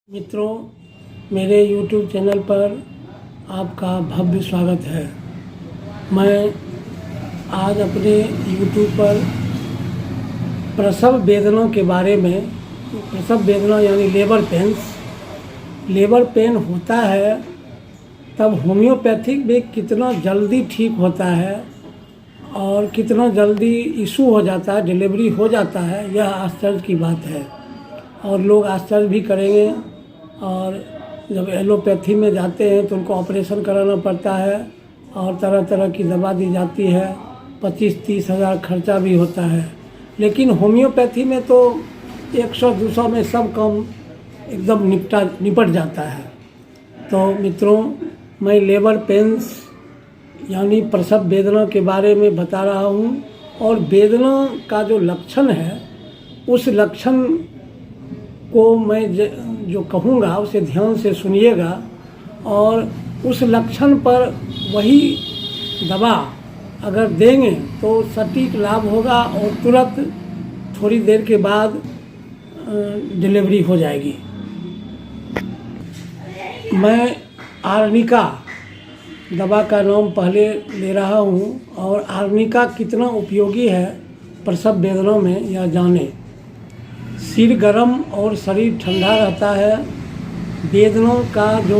मित्रों, मेरे YouTube channel पर आपका भव्य स्वागत है। मैं आज अपने YouTube पर प्रसव वेदना के बारे में, प्रसव वेदना यानी लेबर पेन होता है तब होम्योपैथिक में कितना जल्दी ठीक होता है और कितना जल्दी इशू हो जाता है, डिलीवरी हो जाता है, यह आश्चर्य की बात है और लोग आश्चर्य भी करेंगे। और जब एलोपैथी में जाते हैं तो उनको ऑपरेशन कराना पड़ता है और तरह तरह की दवा दी जाती है, 25-30 हज़ार खर्चा भी होता है। लेकिन होम्योपैथी में तो 100-200 में सब काम एकदम निपट जाता है। तो मित्रों, मैं लेबर पेन्स यानी प्रसव वेदना के बारे में बता रहा हूँ और वेदना का जो लक्षण है उस लक्षण को मैं जो कहूँगा उसे ध्यान से सुनिएगा और उस लक्षण पर वही दवा अगर देंगे तो सटीक लाभ होगा और तुरंत थोड़ी देर के बाद डिलीवरी हो जाएगी। मैं आर्निका दवा का नाम पहले ले रहा हूँ और आर्निका कितना उपयोगी है प्रसव वेदना में यह जाने। सिर गर्म और शरीर ठंडा रहता है, वेदना का जो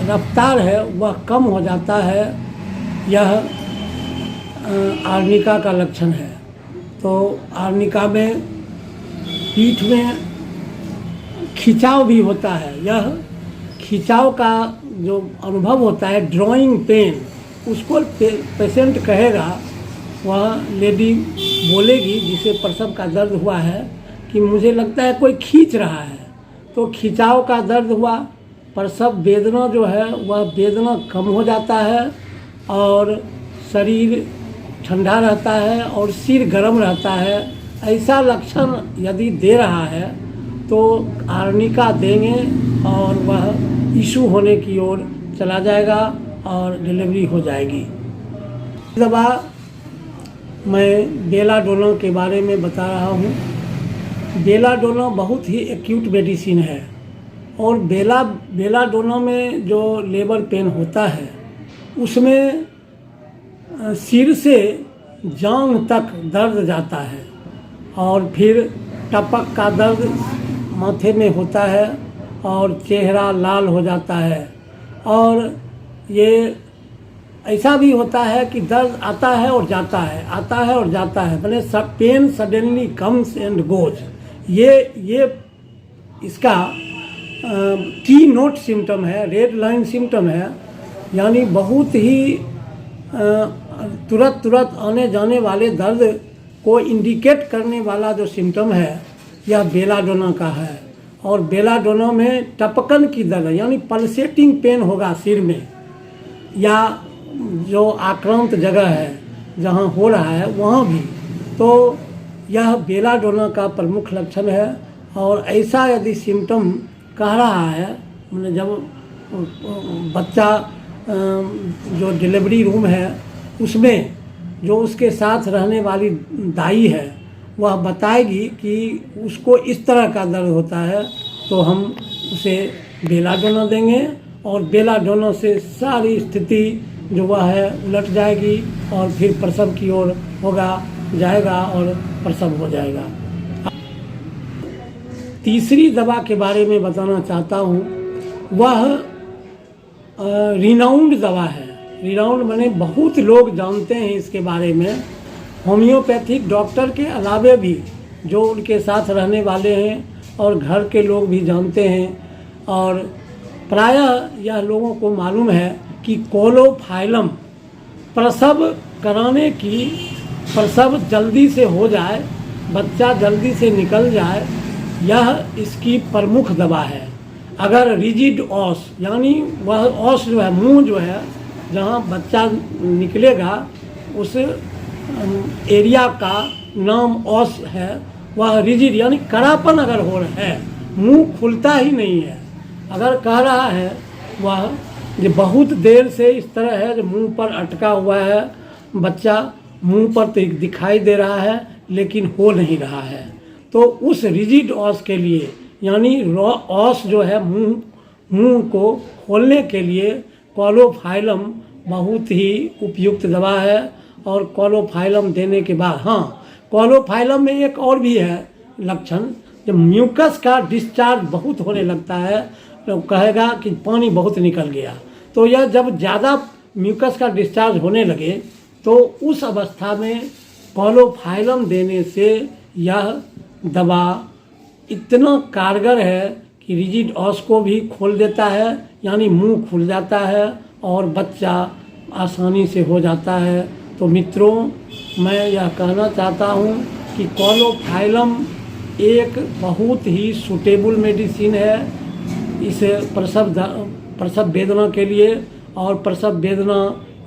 रफ्तार है वह कम हो जाता है, यह आर्निका का लक्षण है। तो आर्निका में पीठ में खिंचाव भी होता है, यह खिंचाव का जो अनुभव होता है, ड्रॉइंग पेन, उसको पेशेंट कहेगा, वह लेडी बोलेगी जिसे प्रसव का दर्द हुआ है कि मुझे लगता है कोई खींच रहा है। तो खिंचाव का दर्द हुआ, प्रसव वेदना जो है वह वेदना कम हो जाता है और शरीर ठंडा रहता है और सिर गर्म रहता है। ऐसा लक्षण यदि दे रहा है तो आर्निका देंगे और वह इशू होने की ओर चला जाएगा और डिलीवरी हो जाएगी। दवा मैं बेलाडोना के बारे में बता रहा हूँ। बेलाडोना बहुत ही एक्यूट मेडिसिन है और बेलाडोना में जो लेबर पेन होता है उसमें सिर से जांघ तक दर्द जाता है और फिर टपक का दर्द माथे में होता है और चेहरा लाल हो जाता है। और ये ऐसा भी होता है कि दर्द आता है और जाता है, आता है और जाता है, मैंने pen suddenly comes and goes. ये इसका टी नोट सिम्टम है, रेड लाइन सिम्टम है, यानी बहुत ही तुरंत आने जाने वाले दर्द को इंडिकेट करने वाला जो सिम्टम है यह बेलाडोना का है। और बेलाडोना में टपकन की दर्द यानी पल्सेटिंग पेन होगा सिर में, या जो आक्रांत जगह है जहाँ हो रहा है वहाँ भी। तो यह बेलाडोना का प्रमुख लक्षण है। और ऐसा यदि सिम्टम कह रहा है, मैंने जब बच्चा जो डिलीवरी रूम है उसमें जो उसके साथ रहने वाली दाई है वह बताएगी कि उसको इस तरह का दर्द होता है तो हम उसे बेलाडोना देंगे और बेलाडोना से सारी स्थिति जो वह है उलट जाएगी और फिर प्रसव की ओर जाएगा और प्रसव हो जाएगा। तीसरी दवा के बारे में बताना चाहता हूँ, वह रिनाउंड दवा है। रिनाउंड माने बहुत लोग जानते हैं इसके बारे में, होम्योपैथिक डॉक्टर के अलावे भी जो उनके साथ रहने वाले हैं और घर के लोग भी जानते हैं। और प्रायः यह लोगों को मालूम है कि कोलोफाइलम प्रसव कराने की, प्रसव जल्दी से हो जाए, बच्चा जल्दी से निकल जाए, यह इसकी प्रमुख दवा है। अगर रिजिड ऑस यानी वह ऑस जो है, मुंह जो है जहाँ बच्चा निकलेगा उस एरिया का नाम ऑस है, वह रिजिड यानी कड़ापन अगर हो रहा है, मुंह खुलता ही नहीं है, अगर कह रहा है वह ये बहुत देर से इस तरह है जो मुंह पर अटका हुआ है, बच्चा मुंह पर तो दिखाई दे रहा है लेकिन हो नहीं रहा है, तो उस रिजिड ऑस के लिए यानी ऑस जो है मुंह को खोलने के लिए क्लोरोफाइलम बहुत ही उपयुक्त दवा है। और क्लोरोफाइलम देने के बाद, हाँ, क्लोरोफाइलम में एक और भी है लक्षण, जब म्यूकस का डिस्चार्ज बहुत होने लगता है तो कहेगा कि पानी बहुत निकल गया। तो यह जब ज़्यादा म्यूकस का डिस्चार्ज होने लगे तो उस अवस्था में क्लोरोफाइलम देने से यह दवा इतना कारगर है कि रिजिड ऑस को भी खोल देता है, यानी मुंह खुल जाता है और बच्चा आसानी से हो जाता है। तो मित्रों, मैं यह कहना चाहता हूँ कि क्लोरोफाइलम एक बहुत ही सूटेबल मेडिसिन है इस प्रसव वेदना के लिए। और प्रसव वेदना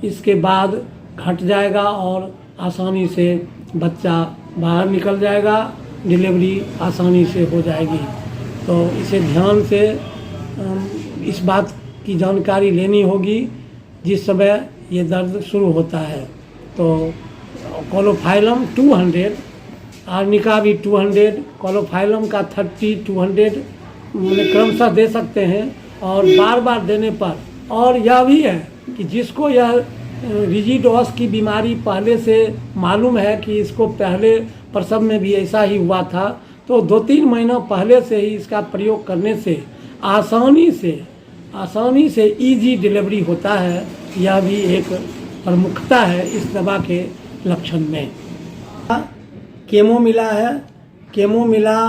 इसके बाद घट जाएगा और आसानी से बच्चा बाहर निकल जाएगा, डिलीवरी आसानी से हो जाएगी। तो इसे ध्यान से इस बात की जानकारी लेनी होगी जिस समय ये दर्द शुरू होता है। तो क्लोरोफाइलम 200, आर्निका भी 200, क्लोरोफाइलम का 30, 200 क्रमशः दे सकते हैं। और बार बार देने पर, और यह भी है कि जिसको यह रिजिड ऑस की बीमारी पहले से मालूम है कि इसको पहले प्रसव में भी ऐसा ही हुआ था, तो 2-3 महीना पहले से ही इसका प्रयोग करने से आसानी से इजी डिलीवरी होता है। यह भी एक प्रमुखता है इस दवा के लक्षण में। केमोमिला है। केमोमिला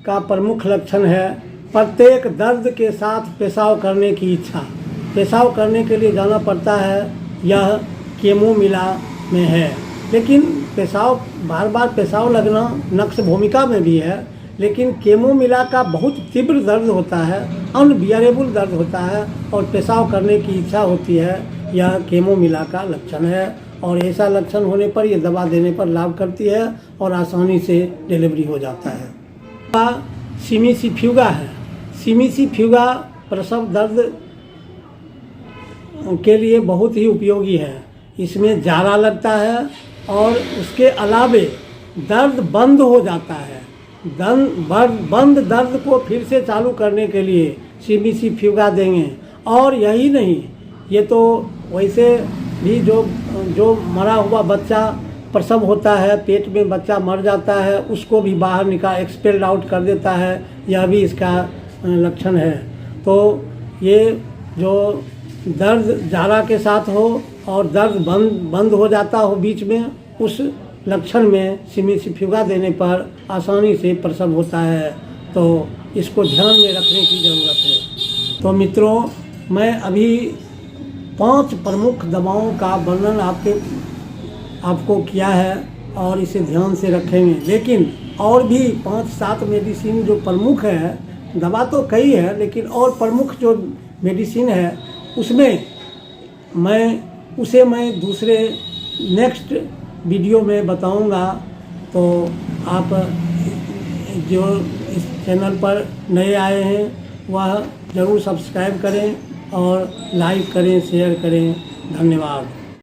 का प्रमुख लक्षण है प्रत्येक दर्द के साथ पेशाब करने की इच्छा। पेशाब करने के लिए जाना पड़ता है, यह केमोमिला में है। लेकिन पेशाब, बार बार पेशाब लगना नक्श भूमिका में भी है, लेकिन केमोमिला का बहुत तीव्र दर्द होता है, अनबियरेबल दर्द होता है और पेशाब करने की इच्छा होती है। यह केमोमिला का लक्षण है और ऐसा लक्षण होने पर यह दवा देने पर लाभ करती है और आसानी से डिलीवरी हो जाता है। सिमिसिफ्यूगा है। सिमिसिफ्यूगा प्रसव दर्द के लिए बहुत ही उपयोगी है। इसमें जारा लगता है और उसके अलावे दर्द बंद हो जाता है। बंद दर्द को फिर से चालू करने के लिए सिमिसिफ्यूगा देंगे। और यही नहीं, ये तो वैसे भी जो मरा हुआ बच्चा प्रसव होता है, पेट में बच्चा मर जाता है, उसको भी बाहर एक्सपेल्ड आउट कर देता है। यह भी इसका लक्षण है। तो ये जो दर्द जारा के साथ हो और दर्द बंद हो जाता हो बीच में, उस लक्षण में सिमिसिफ्यूगा देने पर आसानी से प्रसव होता है। तो इसको ध्यान में रखने की ज़रूरत है। तो मित्रों, मैं अभी 5 प्रमुख दवाओं का वर्णन आपको किया है और इसे ध्यान से रखेंगे। लेकिन और भी 5-7 मेडिसिन जो प्रमुख है, दवा तो कई है लेकिन और प्रमुख जो मेडिसिन है उसे मैं दूसरे नेक्स्ट वीडियो में बताऊंगा। तो आप जो इस चैनल पर नए आए हैं वह ज़रूर सब्सक्राइब करें और लाइक करें, शेयर करें। धन्यवाद।